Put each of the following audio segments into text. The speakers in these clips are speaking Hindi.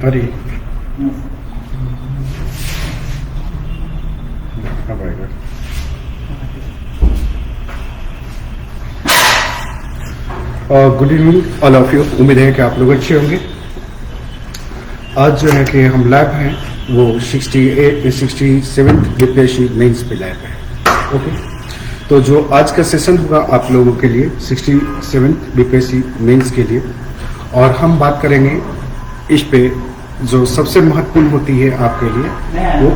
अरे अब आएगा। Good evening all of you. उम्मीद है कि आप लोग अच्छे होंगे। आज जो है कि हम लैब हैं वो 67 बीपीएससी मेंस पे लैब है। ओके, तो जो आज का सेशन होगा आप लोगों के लिए 67 बीपीएससी मेंस के लिए, और हम बात करेंगे इस पे जो सबसे महत्वपूर्ण होती है आपके लिए, वो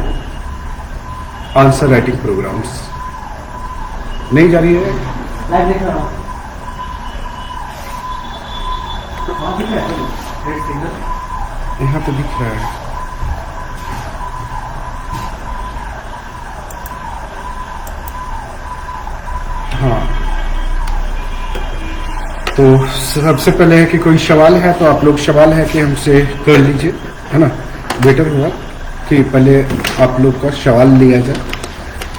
आंसर राइटिंग प्रोग्राम्स। नहीं जा रही है? यहाँ तो दिख रहा है। हाँ, तो सबसे पहले है कि कोई सवाल है तो आप लोग सवाल है कि हमसे कर लीजिए, है ना। बेटर हुआ कि पहले आप लोग का सवाल लिया जाए,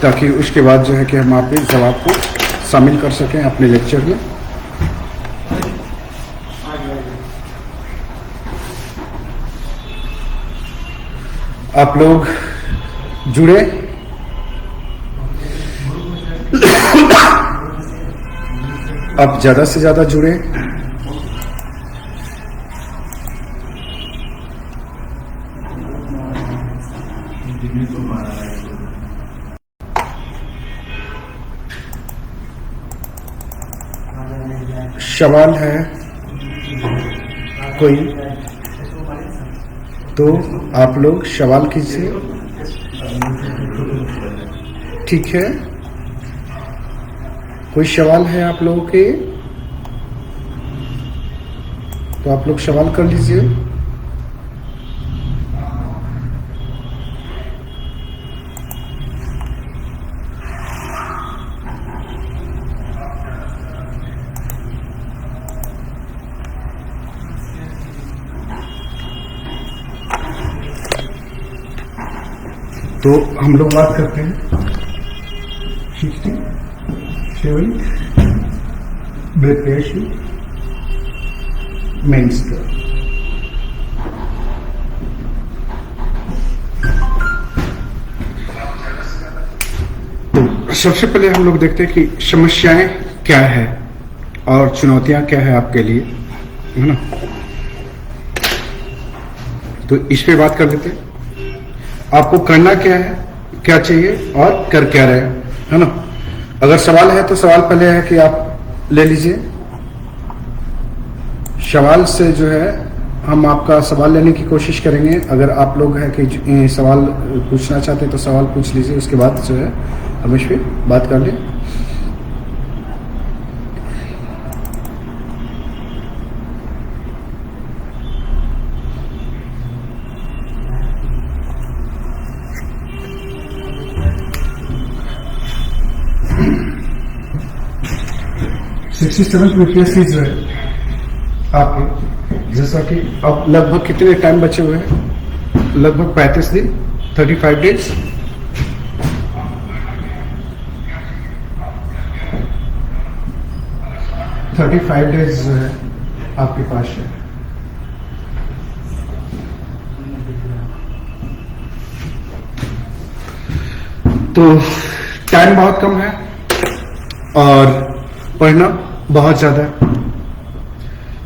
ताकि उसके बाद जो है कि हम आपके जवाब को शामिल कर सकें अपने लेक्चर में। आप लोग जुड़े, आप ज्यादा से ज्यादा जुड़े। सवाल है कोई तो आप लोग सवाल कीजिए, ठीक है। कोई सवाल है आप लोगों के तो आप लोग सवाल कर लीजिए। तो हम लोग बात करते हैं 67 बीपीएससी मेंस का। तो सबसे पहले हम लोग देखते हैं कि समस्याएं क्या है और चुनौतियां क्या है आपके लिए, है ना। तो इस पे बात कर लेते हैं। आपको करना क्या है, क्या चाहिए और कर क्या रहे, है ना। अगर सवाल है तो सवाल पहले है कि आप ले लीजिए। सवाल से जो है हम आपका सवाल लेने की कोशिश करेंगे। अगर आप लोग है कि सवाल पूछना चाहते हैं तो सवाल पूछ लीजिए, उसके बाद जो है हम इस पर बात कर लें। बीपीएससी जो है आपके, जैसा कि अब लगभग कितने टाइम बचे हुए हैं, लगभग 35 दिन, 35 डेज। जो है आपके पास है। तो टाइम बहुत कम है और पढ़ना बहुत ज्यादा है।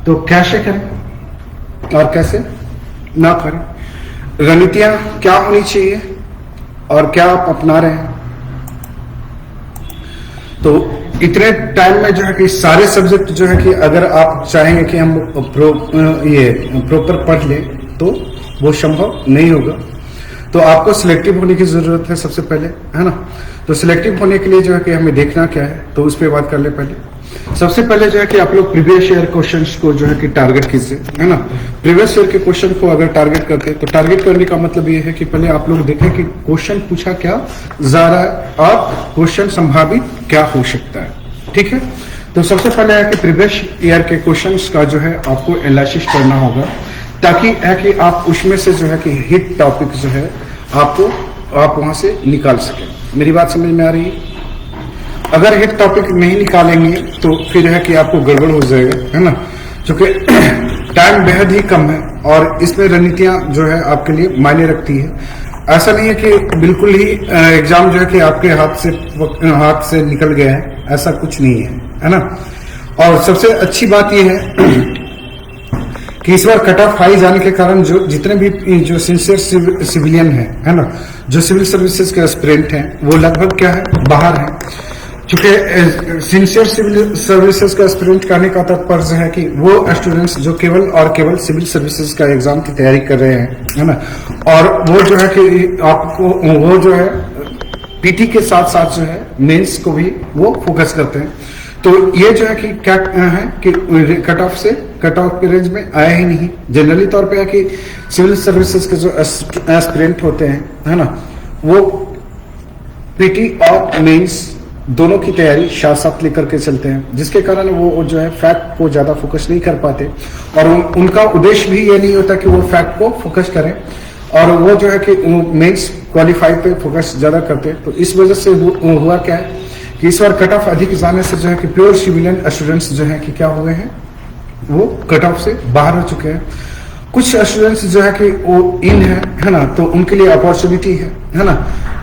तो कैसे करें और कैसे ना करें, रणनीतियां क्या होनी चाहिए और क्या आप अपना रहे हैं। तो इतने टाइम में जो है कि सारे सब्जेक्ट जो है कि अगर आप चाहेंगे कि हम प्रॉपर पढ़ लें तो वो संभव नहीं होगा। तो आपको सिलेक्टिव होने की जरूरत है सबसे पहले, है ना। तो सिलेक्टिव होने के लिए जो है कि हमें देखना क्या है, तो उस पर बात कर ले। पहले सबसे पहले जो है कि आप लोग प्रीवियस ईयर क्वेश्चंस को जो है कि टारगेट कीजिए, है ना। प्रीवियस ईयर के क्वेश्चन को अगर टारगेट करते हैं तो टारगेट करने का मतलब ये है कि पहले आप लोग देखें कि क्वेश्चन पूछा क्या जा रहा है और क्वेश्चन संभावित क्या हो सकता है, ठीक है। तो सबसे पहले है कि प्रीवियस ईयर के क्वेश्चंस का जो है आपको एनालिसिस करना होगा, ताकि है कि आप उसमें से जो है कि हिट टॉपिक जो है आप वहां से निकाल सकें। मेरी बात समझ में आ रही है? अगर हिट टॉपिक नहीं निकालेंगे तो फिर है कि आपको गड़बड़ हो जाएगा, है ना। चूंकि टाइम बेहद ही कम है और इसमें रणनीतियां जो है आपके लिए मायने रखती है। ऐसा नहीं है कि बिल्कुल ही एग्जाम जो है कि आपके हाथ से निकल गया है, ऐसा कुछ नहीं है ना। और सबसे अच्छी बात यह है कि इस बार कट ऑफ हाई जाने के कारण जो जितने भी जो सिंसियर सिविलियन है ना, जो सिविल सर्विसेज के एस्पिरेंट हैं, वो लगभग क्या है, बाहर है। चूंकि सिंसियर सिविल सर्विसेज का एस्पिरेंट करने का तात्पर्य है कि वो स्टूडेंट्स जो केवल और केवल सिविल सर्विसेज का एग्जाम की तैयारी कर रहे हैं, है ना, और वो जो है कि आपको वो जो है पीटी के साथ साथ जो है मेंस को भी वो फोकस करते हैं। तो ये जो है कि क्या है कि कट ऑफ के रेंज में आया ही नहीं। जनरली तौर पे है कि सिविल सर्विसेज के जो एस्पिरेंट होते हैं, है ना, वो पीटी और मेंस दोनों की तैयारी साथ साथ लेकर के चलते हैं, जिसके कारण वो जो है फैक्ट को ज्यादा फोकस नहीं कर पाते और उनका उद्देश्य भी ये नहीं होता कि वो फैक्ट को फोकस करें, और वो जो है कि मेंस क्वालिफाई पे फोकस ज्यादा करते हैं। तो इस वजह से हुआ क्या है कि इस बार कट ऑफ अधिक जाने से जो है कि प्योर सिविलियन स्टूडेंट्स जो है कि क्या हुए हैं, वो कट ऑफ से बाहर हो चुके हैं। कुछ स्टूडेंट्स जो है कि वो इन है ना, तो उनके लिए अपॉर्चुनिटी है ना,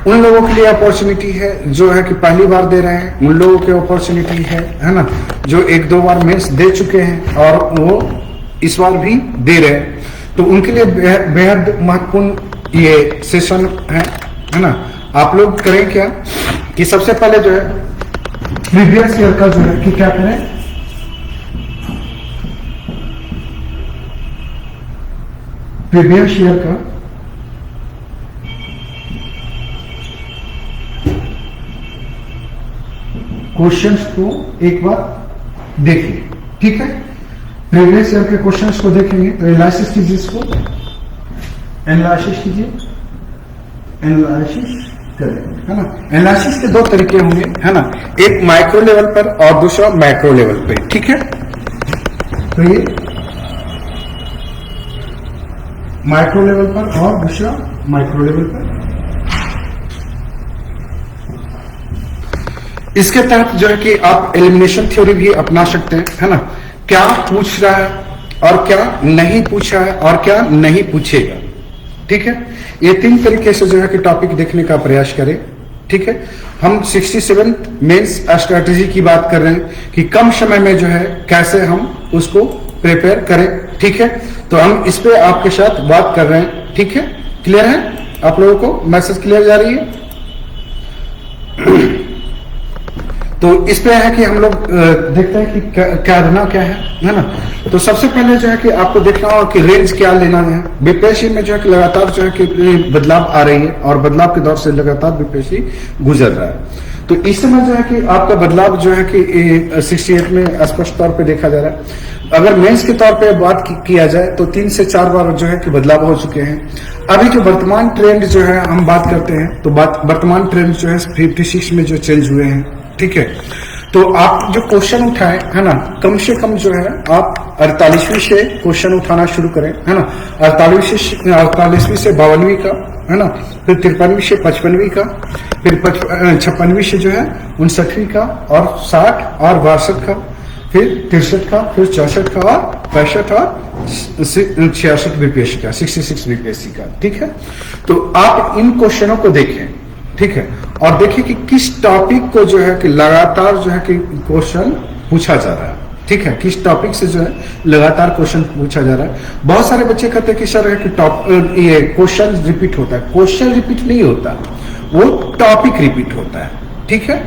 उन लोगों के लिए अपॉर्चुनिटी है जो है कि पहली बार दे रहे हैं, उन लोगों के अपॉर्चुनिटी है ना, जो एक दो बार मेंस दे चुके हैं और वो इस बार भी दे रहे हैं। तो उनके लिए बेहद महत्वपूर्ण ये सेशन है ना। आप लोग करें क्या कि सबसे पहले जो है प्रीवियस ईयर का जो है कि क्या करें, प्रीवियस ईयर का क्वेश्चंस को एक बार देखिए, ठीक है। प्रीवियस ईयर के क्वेश्चंस को देखेंगे तो एनालिसिस कीजिए, इसको एनालिसिस कीजिए, एनालिसिस करें, है ना। एनालिसिस के दो तरीके होंगे, है ना, एक माइक्रो लेवल पर और दूसरा मैक्रो लेवल पे, ठीक है। तो ये माइक्रो लेवल पर और दूसरा माइक्रो लेवल पर। इसके तहत जो है कि आप एलिमिनेशन थ्योरी भी अपना सकते हैं, है ना। क्या पूछ रहा है और क्या नहीं पूछा है और क्या नहीं पूछेगा, ठीक है। ये तीन तरीके से जो है कि टॉपिक देखने का प्रयास करें, ठीक है। हम 67 मेंस स्ट्रेटेजी की बात कर रहे हैं कि कम समय में जो है कैसे हम उसको प्रिपेयर करें, ठीक है। तो हम इस पे आपके साथ बात कर रहे हैं, ठीक है। क्लियर है आप लोगों को, मैसेज क्लियर जा रही है। तो इस पे है कि हम लोग देखते हैं कि क्या रहना क्या है ना। तो सबसे पहले जो है कि आपको देखना होगा कि रेंज क्या लेना है। बीपीएससी में जो है कि लगातार जो है कि बदलाव आ रही है और बदलाव के दौर से लगातार बीपीएससी गुजर रहा है। तो इस समय जो है कि आपका बदलाव जो है कि 68 में स्पष्ट तौर पे देखा जा रहा है। अगर मेंस के तौर पे बात किया जाए तो 3 से 4 बार जो है कि बदलाव हो चुके हैं। अभी जो वर्तमान ट्रेंड जो है हम बात करते हैं तो वर्तमान ट्रेंड जो है 56 में जो चेंज हुए हैं, ठीक है। तो आप जो क्वेश्चन उठाए, है ना, कम से कम जो है आप 48वीं से क्वेश्चन उठाना शुरू करें, है ना। 48वीं से 52वीं का, है ना, फिर 53वीं से 55वीं का, फिर 56वीं से जो है 59वीं का और 60 और 62 का, फिर 63 का, फिर 64 का और 65 और 66 बीपीएससी का, 66 बीपीएससी का, ठीक है। तो आप इन क्वेश्चनों को देखें, ठीक है, और देखिए कि किस टॉपिक को जो है कि लगातार जो है कि क्वेश्चन पूछा जा रहा है, ठीक है। किस टॉपिक से जो है लगातार क्वेश्चन पूछा जा रहा है। बहुत सारे बच्चे कहते हैं कि सर है कि ये क्वेश्चन रिपीट होता है। क्वेश्चन रिपीट नहीं होता, वो टॉपिक रिपीट होता है, ठीक है।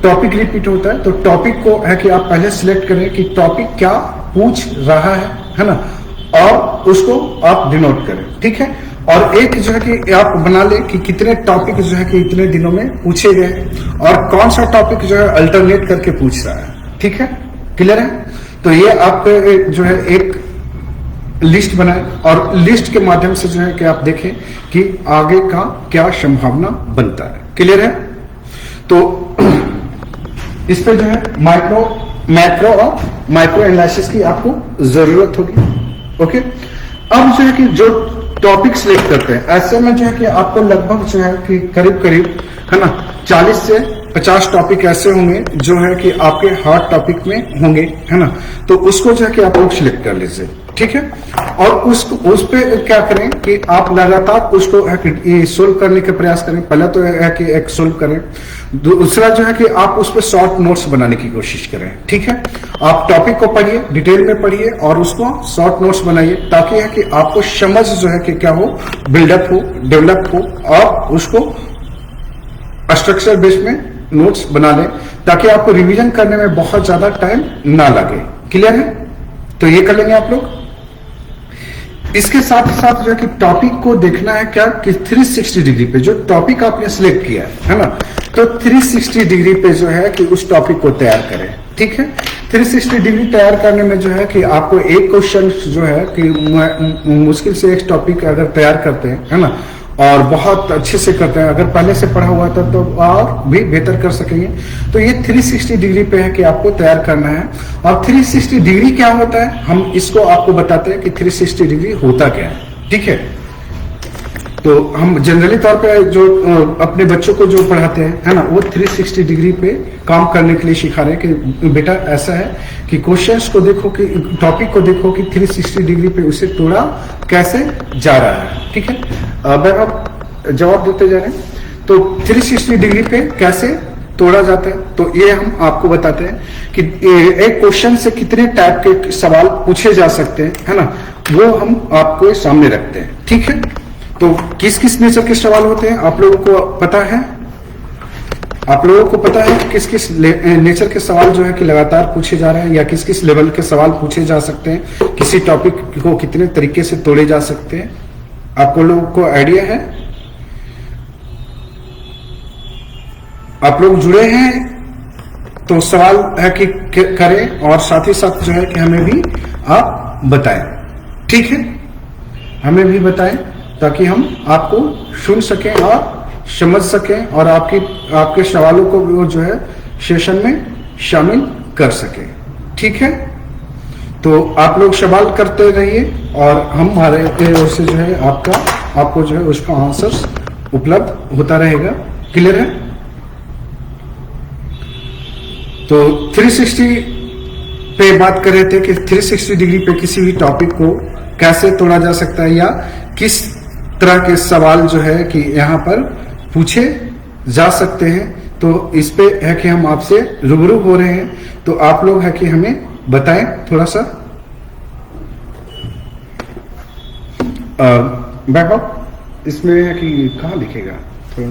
टॉपिक रिपीट होता है तो टॉपिक को है कि आप पहले सिलेक्ट करें कि टॉपिक क्या पूछ रहा है ना, और उसको आप डिनोट करें, ठीक है। और एक जो है कि आप बना ले कि कितने टॉपिक जो है कि इतने दिनों में पूछे गए और कौन सा टॉपिक जो है अल्टरनेट करके पूछ रहा है, ठीक है। क्लियर है। तो ये आप जो है एक लिस्ट बनाए और लिस्ट के माध्यम से जो है कि आप देखें कि आगे का क्या संभावना बनता है। क्लियर है। तो इस पे जो है मैक्रो और माइक्रो एनालिसिस की आपको जरूरत होगी। ओके। अब जो है कि जो टॉपिक सिलेक्ट करते हैं ऐसे में जो है कि आपको लगभग जो है कि करीब है ना 40 से 50 टॉपिक ऐसे होंगे जो है कि आपके हॉट टॉपिक में होंगे, है ना। तो उसको जो है कि आप लोग सिलेक्ट कर लीजिए, ठीक है। और उस पे क्या करें कि आप लगातार उसको सोल्व करने का प्रयास करें। पहला तो है कि एक सोल्व करें, दूसरा जो है कि आप उस पर शॉर्ट नोट्स बनाने की कोशिश करें, ठीक है। आप टॉपिक को पढ़िए, डिटेल में पढ़िए और उसको शॉर्ट नोट्स बनाइए, ताकि है कि आपको समझ जो है कि क्या हो, बिल्डअप हो, डेवलप हो, और उसको स्ट्रक्चर बेस में नोट्स बना लें, ताकि आपको रिवीजन करने में बहुत ज्यादा टाइम ना लगे। क्लियर है? तो ये कर लेंगे आप लोग। इसके साथ साथ जो है कि टॉपिक को देखना है क्या कि 360 डिग्री पे जो टॉपिक आपने सिलेक्ट किया है ना, तो 360 डिग्री पे जो है कि उस टॉपिक को तैयार करें, ठीक है। 360 डिग्री तैयार करने में जो है कि आपको एक क्वेश्चन जो है कि मुश्किल से एक टॉपिक अगर तैयार करते हैं, है ना, और बहुत अच्छे से करते हैं, अगर पहले से पढ़ा हुआ था तो और भी बेहतर कर सकेंगे। तो ये 360 डिग्री पे है कि आपको तैयार करना है। और 360 डिग्री क्या होता है, हम इसको आपको बताते हैं कि 360 डिग्री होता क्या है, ठीक है। तो हम जनरली तौर पे जो अपने बच्चों को जो पढ़ाते हैं, है ना, वो 360 डिग्री पे काम करने के लिए सिखा रहे हैं कि बेटा ऐसा है कि क्वेश्चंस को देखो, कि टॉपिक को देखो कि 360 डिग्री पे उसे तोड़ा कैसे जा रहा है, ठीक है। अब आप जवाब देते जा रहे हैं, तो 360 डिग्री पे कैसे तोड़ा जाता है, तो ये हम आपको बताते हैं कि एक क्वेश्चन से कितने टाइप के सवाल पूछे जा सकते हैं, है ना, वो हम आपको सामने रखते हैं, ठीक है। तो किस किस नेचर के सवाल होते हैं आप लोगों को पता है? आप लोगों को पता है कि किस किस नेचर के सवाल जो है कि लगातार पूछे जा रहे हैं, या किस किस लेवल के सवाल पूछे जा सकते हैं, किसी टॉपिक को कितने तरीके से तोड़े जा सकते हैं, आप लोगों को आइडिया है? आप लोग जुड़े हैं तो सवाल है कि करें, और साथ ही साथ जो है कि हमें भी आप बताएं, ठीक है। हमें भी बताएं ताकि हम आपको सुन सकें और समझ सकें, और आपके सवालों को भी जो है सेशन में शामिल कर सकें, ठीक है। तो आप लोग सवाल करते रहिए, और हमारे ओर से जो है आपको जो है उसका आंसर्स उपलब्ध होता रहेगा। क्लियर है? तो 360 पे बात कर रहे थे कि 360 डिग्री पे किसी भी टॉपिक को कैसे तोड़ा जा सकता है, या किस तरह के सवाल जो है कि यहाँ पर पूछे जा सकते हैं। तो इस पे है कि हम आपसे रूबरू हो रहे हैं, तो आप लोग है कि हमें बताएं थोड़ा सा। बैकअप इसमें है कि कहाँ लिखेगा, थोड़ा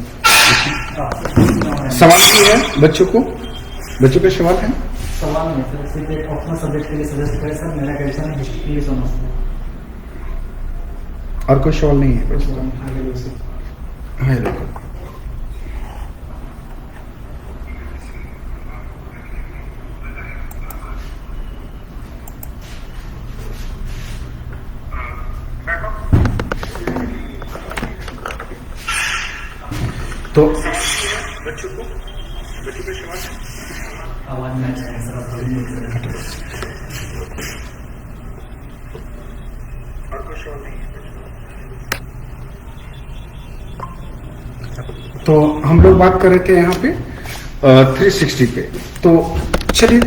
सवाल भी है बच्चों के सवाल है। सवाल नहीं सर, सिर्फ एक ऑप्शनल सब्जेक्ट के लिए सजेस्ट करें सर, मेरा ग्रेजुएशन हिस्ट्री के लिए समझते हैं। और कोई सवाल नहीं है? हेलो, तो बच्चों के सवाल आवाज में सर, और कोई सवाल नहीं है? तो हम लोग बात कर रहे थे यहाँ पे 360 पे। तो चलिए,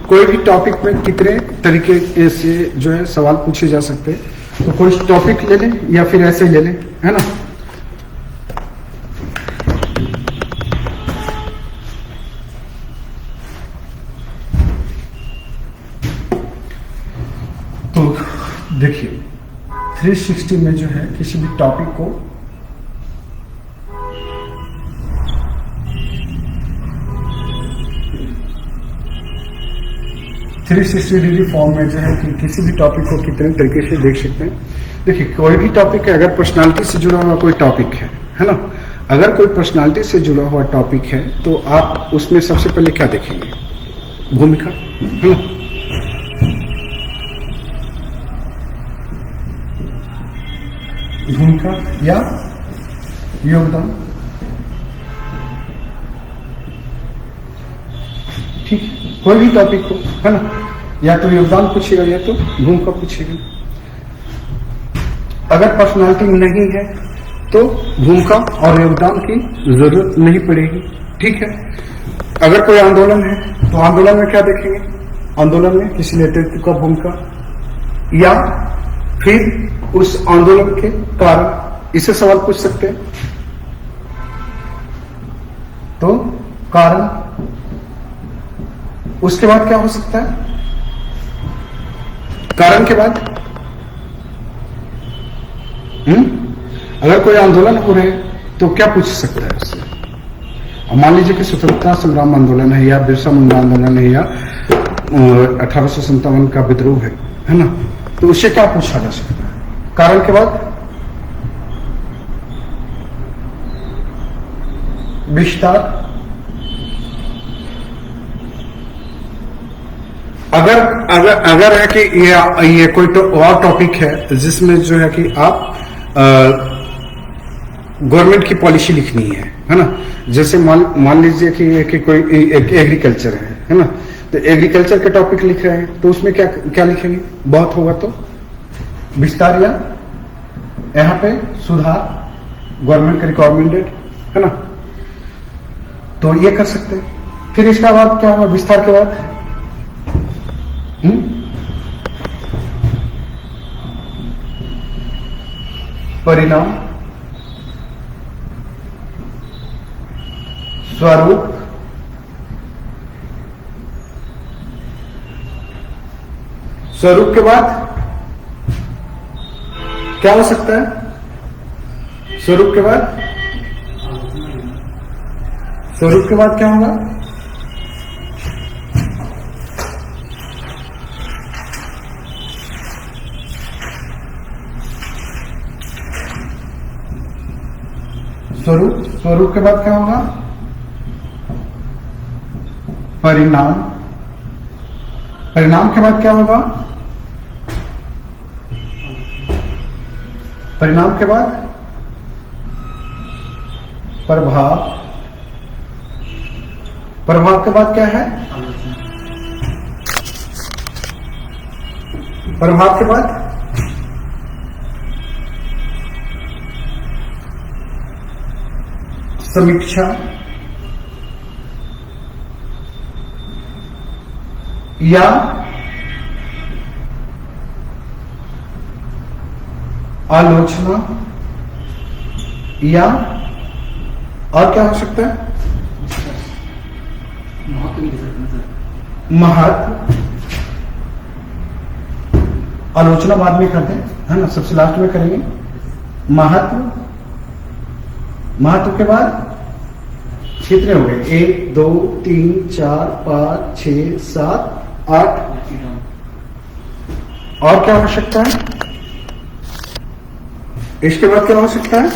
कोई भी टॉपिक में कितने तरीके से जो है सवाल पूछे जा सकते हैं, तो कोई टॉपिक ले लें या फिर ऐसे ले लें, है ना। तो देखिए 360 में जो है किसी भी टॉपिक को थ्री 360 डिग्री फॉर्म में जो है कि किसी भी टॉपिक को कितने तरीके से देख सकते हैं। देखिए, कोई भी टॉपिक है, अगर पर्सनालिटी से जुड़ा हुआ कोई टॉपिक है ना, अगर कोई पर्सनालिटी से जुड़ा हुआ टॉपिक है तो आप उसमें सबसे पहले क्या देखेंगे? भूमिका, है ना। भूमिका या योगदान, ठीक है। कोई भी टॉपिक को, है ना, या तो योगदान पूछेगा या तो भूमिका पूछेगा। अगर पर्सनालिटी नहीं है तो भूमिका और योगदान की जरूरत नहीं पड़ेगी, ठीक है। अगर कोई आंदोलन है तो आंदोलन में क्या देखेंगे? आंदोलन में किसी नेतृत्व का भूमिका या फिर उस आंदोलन के कारण, इससे सवाल पूछ सकते हैं। तो कारण, उसके बाद क्या हो सकता है? कारण के बाद अगर कोई आंदोलन हो रहा है तो क्या पूछ सकता है उससे? अब मान लीजिए कि स्वतंत्रता संग्राम आंदोलन है या बिरसा मुंडा आंदोलन है या 1857 का विद्रोह है ना, तो उससे क्या पूछा जा सकता है? कारण के बाद विस्तार। अगर है कि ये कोई तो और टॉपिक है जिसमें जो है कि आप गवर्नमेंट की पॉलिसी लिखनी है ना, जैसे मान लीजिए कि कोई एग्रीकल्चर है ना, तो एग्रीकल्चर के टॉपिक लिख रहे हैं तो उसमें क्या लिखेंगे? बहुत होगा तो विस्तार या यहाँ पे सुधार, गवर्नमेंट का रिकमेंडेड है ना, तो ये कर सकते हैं। फिर इसका बाद क्या होगा? विस्तार के बाद परिणाम, स्वरूप, स्वरूप के बाद क्या हो सकता है? स्वरूप के बाद क्या होगा? स्वरूप के बाद क्या होगा? परिणाम, परिणाम के बाद क्या होगा? परिणाम के बाद प्रभाव, प्रभाव के बाद क्या है? प्रभाव के बाद समीक्षा या आलोचना या और क्या हो सकता है? महत्व। आलोचना बाद में करते हैं है ना, सबसे लास्ट में करेंगे। महत्व, महत्व के बाद कितने हो गए? 1 2 3 4 5 6 7 8। और क्या हो सकता है? इसके बाद क्या हो सकता है?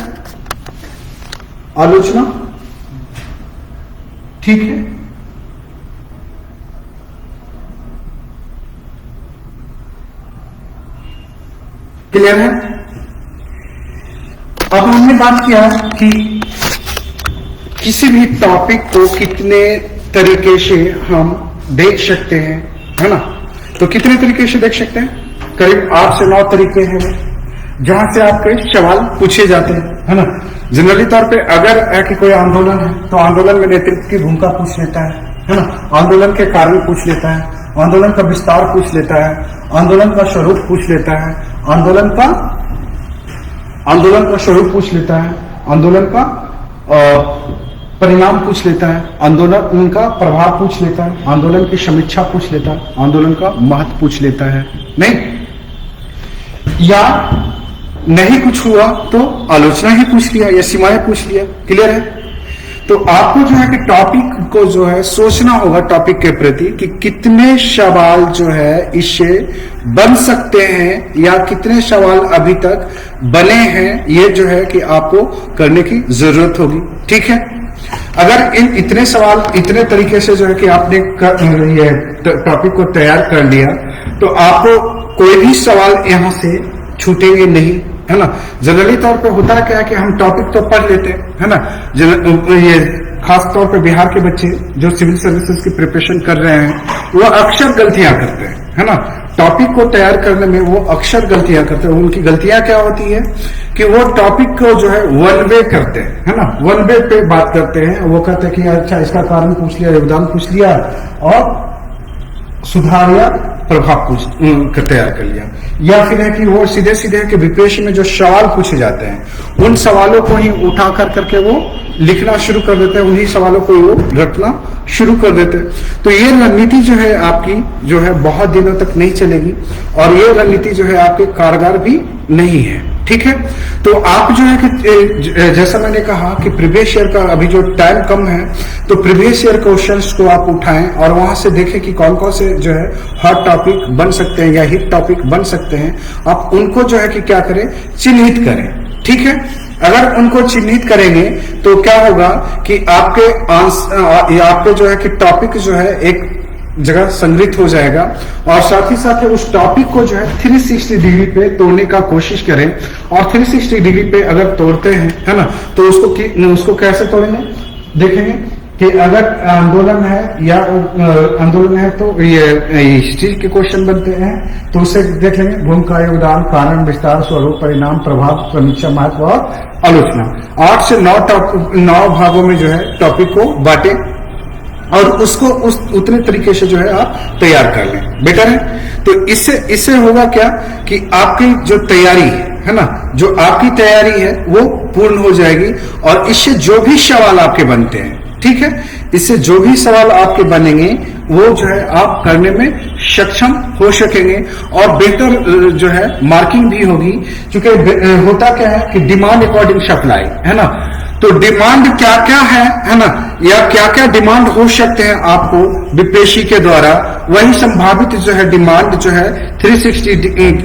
आलोचना। ठीक है, क्लियर है? अब हमने बात किया कि किसी भी टॉपिक को कितने तरीके से हम देख सकते हैं, है ना। तो कितने तरीके से देख सकते हैं? करीब 8 से 9 तरीके हैं जहां से आपके सवाल पूछे जाते हैं, है ना। जनरली तौर पे अगर कि कोई आंदोलन है तो आंदोलन में नेतृत्व की भूमिका पूछ लेता है ना। आंदोलन के कारण पूछ लेता है, आंदोलन का विस्तार पूछ लेता है, आंदोलन का स्वरूप पूछ लेता है, आंदोलन का स्वरूप पूछ लेता है, आंदोलन का परिणाम पूछ लेता है, आंदोलन का प्रभाव पूछ लेता है, आंदोलन की समीक्षा पूछ लेता है, आंदोलन का महत्व पूछ लेता है। नहीं, या नहीं कुछ हुआ तो आलोचना ही पूछ लिया या सीमाएं पूछ लिया। क्लियर है? तो आपको जो है कि टॉपिक को जो है सोचना होगा टॉपिक के प्रति कि कितने सवाल जो है इससे बन सकते हैं या कितने सवाल अभी तक बने हैं, ये जो है कि आपको करने की जरूरत होगी। ठीक है, अगर इन इतने सवाल इतने तरीके से जो है कि आपने ये टॉपिक को तैयार कर लिया तो आपको कोई भी सवाल यहां से छूटेंगे नहीं, है ना। जनरली तौर पे होता है क्या है कि हम टॉपिक तो पढ़ लेते हैं, है ना। ये खास तौर पे बिहार के बच्चे जो सिविल सर्विसेज की प्रिपरेशन कर रहे हैं वो अक्सर गलतियां करते हैं, है ना। टॉपिक को तैयार करने में वो अक्सर गलतियां करते हैं। उनकी गलतियां क्या होती है कि वो टॉपिक को जो है वन वे करते हैं, है ना, वन वे पे बात करते हैं। वो कहते हैं कि अच्छा इसका कारण पूछ लिया, योगदान पूछ लिया और सुधार या प्रभाव तैयार कर लिया, या फिर है कि वो सीधे सीधे कि विपेश में जो सवाल पूछे जाते हैं उन सवालों को ही उठा करके वो लिखना शुरू कर देते हैं, उन्हीं सवालों को वो रटना शुरू कर देते हैं। तो ये रणनीति जो है आपकी जो है बहुत दिनों तक नहीं चलेगी और ये रणनीति जो है आपके कारगर भी नहीं है। ठीक है, तो आप जो है कि जैसा मैंने कहा कि प्रीवियस ईयर का अभी जो टाइम कम है, तो प्रीवियस ईयर क्वेश्चंस को आप उठाएं और वहां से देखें कि कौन कौन से जो है हॉट टॉपिक बन सकते हैं या हिट टॉपिक बन सकते हैं। आप उनको जो है कि क्या करें, चिन्हित करें। ठीक है, अगर उनको चिन्हित करेंगे तो क्या होगा कि आपके जो है कि टॉपिक जो है एक जगह संग्रहित हो जाएगा और साथ ही साथ उस टॉपिक को जो है 360 डिग्री पे तोड़ने का कोशिश करें। और 360 डिग्री पे अगर तोड़ते हैं, है ना, तो उसको कैसे तोड़ेंगे देखेंगे कि अगर आंदोलन है तो ये हिस्ट्री के क्वेश्चन बनते हैं, तो उसे देख लेंगे भूमिका, योगदान, कारण, विस्तार, स्वरूप, परिणाम, प्रभाव, समीक्षा, महत्व और आलोचना। 8 से 9 भागों में जो है टॉपिक को बांटे और उसको उतने तरीके से जो है आप तैयार कर लें, बेटर है। तो इससे होगा क्या कि आपकी जो तैयारी है ना, जो आपकी तैयारी है वो पूर्ण हो जाएगी और इससे जो भी सवाल आपके बनते हैं, ठीक है, इससे जो भी सवाल आपके बनेंगे वो जो है आप करने में सक्षम हो सकेंगे और बेहतर जो है मार्किंग भी होगी। क्योंकि होता क्या है कि डिमांड अकॉर्डिंग सप्लाई, है ना, तो डिमांड क्या क्या है ना, या क्या क्या डिमांड हो सकते हैं आपको विपेशी के द्वारा, वही संभावित जो है डिमांड जो है 360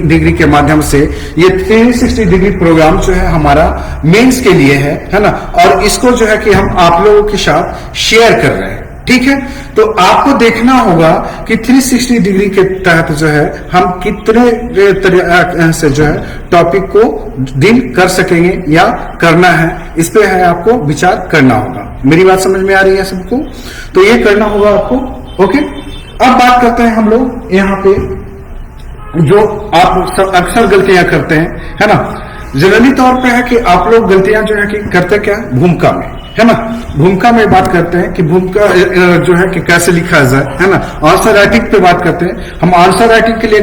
डिग्री के माध्यम से, ये 360 डिग्री प्रोग्राम जो है हमारा मेंस के लिए है ना, और इसको जो है कि हम आप लोगों के साथ शेयर कर रहे हैं। ठीक है, तो आपको देखना होगा कि 360 डिग्री के तहत जो है हम कितने तरह से जो है टॉपिक को डील कर सकेंगे या करना है, इस पे है आपको विचार करना होगा। मेरी बात समझ में आ रही है सबको? तो ये करना होगा आपको। ओके, अब बात करते हैं हम लोग यहाँ पे जो आप अक्सर गलतियां करते हैं, है ना, जनरली तौर पे है कि आप लोग गलतियां जो है कि करते क्या, भूमिका में, है ना, भूमिका में बात करते हैं कि भूमिका जो है कि कैसे लिखा जाए, है ना। आंसर राइटिंग पे बात करते हैं हम। आंसर राइटिंग के लिए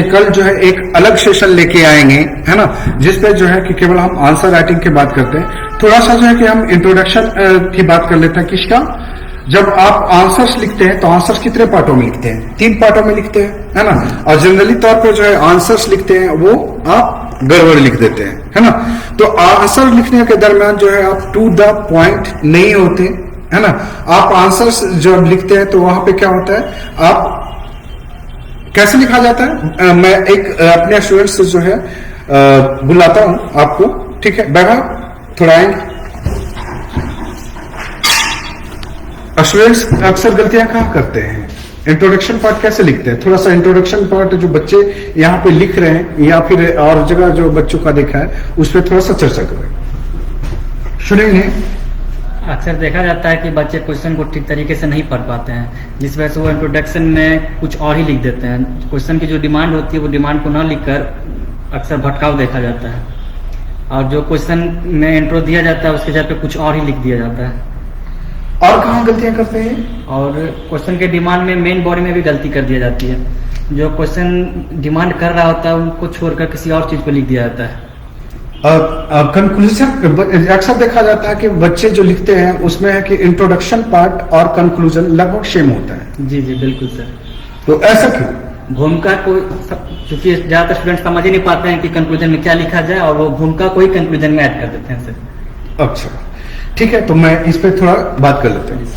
कल जो है एक अलग सेशन लेके आएंगे, है ना, जिसपे जो है कि केवल हम आंसर राइटिंग की बात करते हैं। थोड़ा सा जो है कि हम इंट्रोडक्शन की बात कर लेते हैं। किसका? जब आप आंसर्स लिखते हैं तो आंसर्स कितने पार्टों में लिखते हैं? 3 पार्टों में लिखते हैं, है ना। और जनरली तौर पर जो है आंसर्स लिखते हैं वो आप गड़बड़ लिख देते हैं, है ना। तो आंसर लिखने के दरमियान जो है आप टू द पॉइंट नहीं होते, है ना। आप आंसर्स जब लिखते हैं तो वहां पे क्या होता है, आप कैसे लिखा जाता है, मैं एक अपने स्टूडेंट से जो है बुलाता हूं आपको, ठीक है, बैठा थोड़ा आएंगे। स्टूडेंट्स अक्सर गलतियां कहाँ करते हैं, इंट्रोडक्शन पार्ट कैसे लिखते हैं? थोड़ा सा इंट्रोडक्शन पार्ट जो बच्चे यहाँ पे लिख रहे हैं या फिर और जगह जो बच्चों का देखा है उस पर थोड़ा सा चर्चा करें। सुनेंगे। अक्सर देखा जाता है कि बच्चे क्वेश्चन को ठीक तरीके से नहीं पढ़ पाते हैं, जिस वजह से वो इंट्रोडक्शन में कुछ और ही लिख देते हैं। क्वेश्चन की जो डिमांड होती है वो डिमांड को न लिखकर अक्सर भटकाव देखा जाता है, और जो क्वेश्चन में इंट्रो दिया जाता है उसके जगह पे कुछ और ही लिख दिया जाता है। और कहाँ गलतियां करते हैं? और क्वेश्चन के डिमांड में मेन बॉडी में भी गलती कर दी जाती है। जो क्वेश्चन डिमांड कर रहा होता है उनको छोड़कर किसी और चीज को लिख दिया जाता है। कंक्लूजन अक्सर देखा जाता है कि बच्चे जो लिखते हैं उसमें है कि इंट्रोडक्शन पार्ट और कंक्लूजन लगभग सेम होता है। जी जी बिल्कुल सर। तो ऐसा क्यों? भूमिका को क्योंकि ज्यादातर स्टूडेंट समझ ही नहीं पाते हैं कि कंक्लूजन में क्या लिखा जाए, और वो भूमिका को ही कंक्लूजन में ऐड कर देते हैं सर। अच्छा ठीक है, तो मैं इस पे थोड़ा बात कर लेते हैं।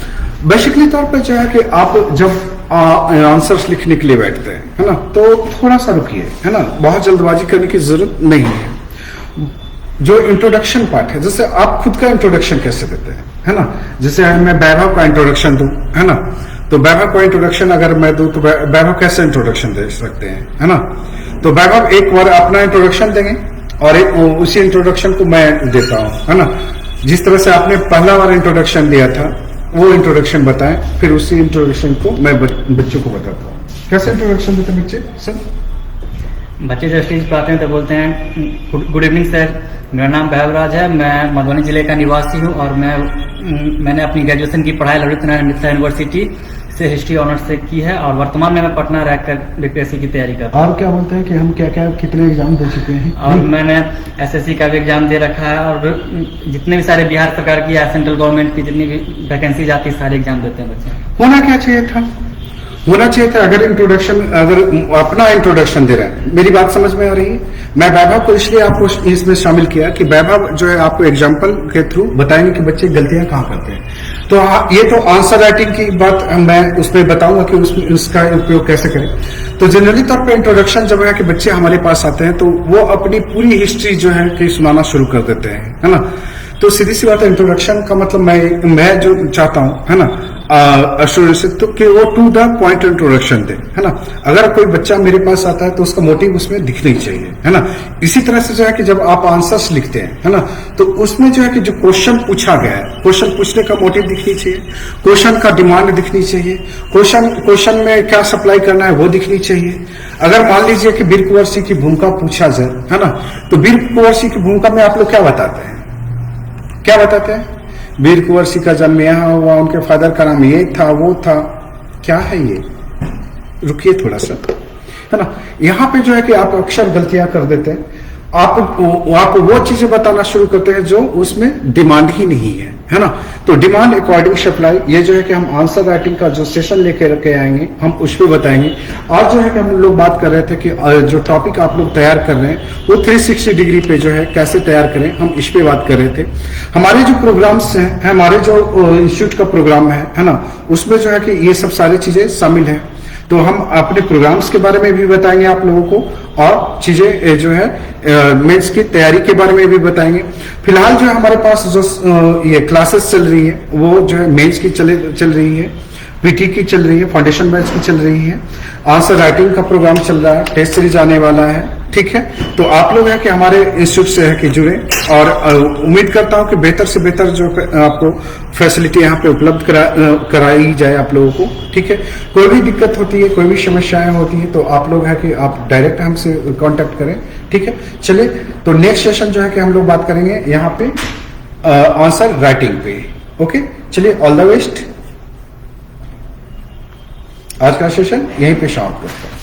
बेसिकली तौर पे जो है कि आप जब आंसर्स लिखने के लिए बैठते हैं, है ना, तो थोड़ा सा रुकिए, है ना, बहुत जल्दबाजी करने की जरूरत नहीं है। जो इंट्रोडक्शन पार्ट है, जैसे आप खुद का इंट्रोडक्शन कैसे देते हैं, है ना, जैसे मैं वैभव का इंट्रोडक्शन दूं, है ना, तो वैभव का इंट्रोडक्शन अगर मैं दूं तो वैभव कैसे इंट्रोडक्शन दे सकते हैं, है ना। तो वैभव एक बार अपना इंट्रोडक्शन देंगे और एक उसी इंट्रोडक्शन को मैं देता हूं, है ना। जिस तरह से आपने पहला बार इंट्रोडक्शन दिया था वो इंट्रोडक्शन बताएं, फिर उसी इंट्रोडक्शन को मैं बच्चों को बताता हूँ। कैसे इंट्रोडक्शन देते हैं बच्चे सर? बच्चे जब स्टेज पर आते हैं तो बोलते हैं गुड इवनिंग सर, मेरा नाम वैभवराज है, मैं मधुबनी जिले का निवासी हूँ और मैंने अपनी ग्रेजुएशन की पढ़ाई ललित नारायण मिथिला यूनिवर्सिटी से हिस्ट्री ऑनर्स से की है और वर्तमान में मैं पटना रहकर बीपीएससी की तैयारी करता हूँ। आप क्या बोलते हैं कि हम क्या क्या कितने एग्जाम दे चुके हैं? और मैंने एसएससी का भी एग्जाम दे रखा है और जितने भी सारे बिहार सरकार की या सेंट्रल गवर्नमेंट की जितनी भी वैकेंसी आती है सारे एग्जाम देते हैं बच्चे। होना क्या चाहिए था? होना चाहिए था अगर अपना इंट्रोडक्शन दे रहे हैं। मेरी बात समझ में आ रही है? मैं वैभव को इसलिए आपको इसमें शामिल किया कि वैभव जो है आपको एग्जाम्पल के थ्रू बताएंगे कि बच्चे गलतियां कहाँ करते हैं। तो ये तो आंसर राइटिंग की बात मैं उसमें बताऊंगा कि उसका उपयोग कैसे करें। तो जनरली तौर पे इंट्रोडक्शन जब है कि बच्चे हमारे पास आते हैं तो वो अपनी पूरी हिस्ट्री जो है कि सुनाना शुरू कर देते हैं, है ना। तो सीधी सी बात है, इंट्रोडक्शन का मतलब मैं जो चाहता हूं, है ना, एश्योरेंस तो कि वो टू द पॉइंट इंट्रोडक्शन दे, है ना। अगर कोई बच्चा मेरे पास आता है तो उसका मोटिव उसमें दिखना ही चाहिए, है ना। इसी तरह से जो है कि जब आप आंसर्स लिखते हैं, है ना, तो उसमें जो है कि जो क्वेश्चन पूछा गया है, क्वेश्चन पूछने का मोटिव दिखनी चाहिए, क्वेश्चन का डिमांड दिखनी चाहिए, क्वेश्चन में क्या सप्लाई करना है वो दिखनी चाहिए। अगर मान लीजिए कि वीर कुंवर सिंह की भूमिका पूछा जाए, है ना, तो वीर कुंवर सिंह की भूमिका में आप लोग क्या बताते हैं? क्या बताते हैं? वीर कुंवर सिंह का जन्म यहाँ हुआ, उनके फादर का नाम ये था, वो था। क्या है ये? रुकिए थोड़ा सा, है ना। यहाँ पे जो है कि आप अक्सर गलतियां कर देते हैं। आप वो चीजें बताना शुरू करते हैं जो उसमें डिमांड ही नहीं है ना। तो डिमांड अकॉर्डिंग सप्लाई, ये जो है कि हम आंसर राइटिंग का जो सेशन लेके रखे आएंगे हम उस पर बताएंगे। आज जो है कि हम लोग बात कर रहे थे कि जो टॉपिक आप लोग तैयार कर रहे हैं वो 360 डिग्री पे जो है कैसे तैयार करें, हम इस पे बात कर रहे थे। हमारे जो प्रोग्राम्स हैं, हमारे जो इंस्टीट्यूट का प्रोग्राम है ना, उसमें जो है कि ये सब सारी चीजें शामिल है। तो हम अपने प्रोग्राम्स के बारे में भी बताएंगे आप लोगों को और चीजें जो है मेंस की तैयारी के बारे में भी बताएंगे। फिलहाल जो है हमारे पास जो ये क्लासेस चल रही है वो जो है मेंस की चल रही है, पीटी की चल रही है, फाउंडेशन बैच की चल रही है, आंसर राइटिंग का प्रोग्राम चल रहा है, टेस्ट सीरीज आने वाला है, ठीक है। तो आप लोग है कि हमारे इंस्टीट्यूट से है कि जुड़े और उम्मीद करता हूं कि बेहतर से बेहतर जो आपको फैसिलिटी यहाँ पे उपलब्ध कराई जाए आप लोगों को, ठीक है। कोई भी दिक्कत होती है, कोई भी समस्याएं होती है तो आप लोग है कि आप डायरेक्ट हमसे कांटेक्ट करें, ठीक है। चलिए, तो नेक्स्ट सेशन जो है कि हम लोग बात करेंगे यहाँ पे आंसर राइटिंग पे। ओके, चलिए, ऑल द बेस्ट। आज का सेशन यहीं पे समाप्त करता हूं।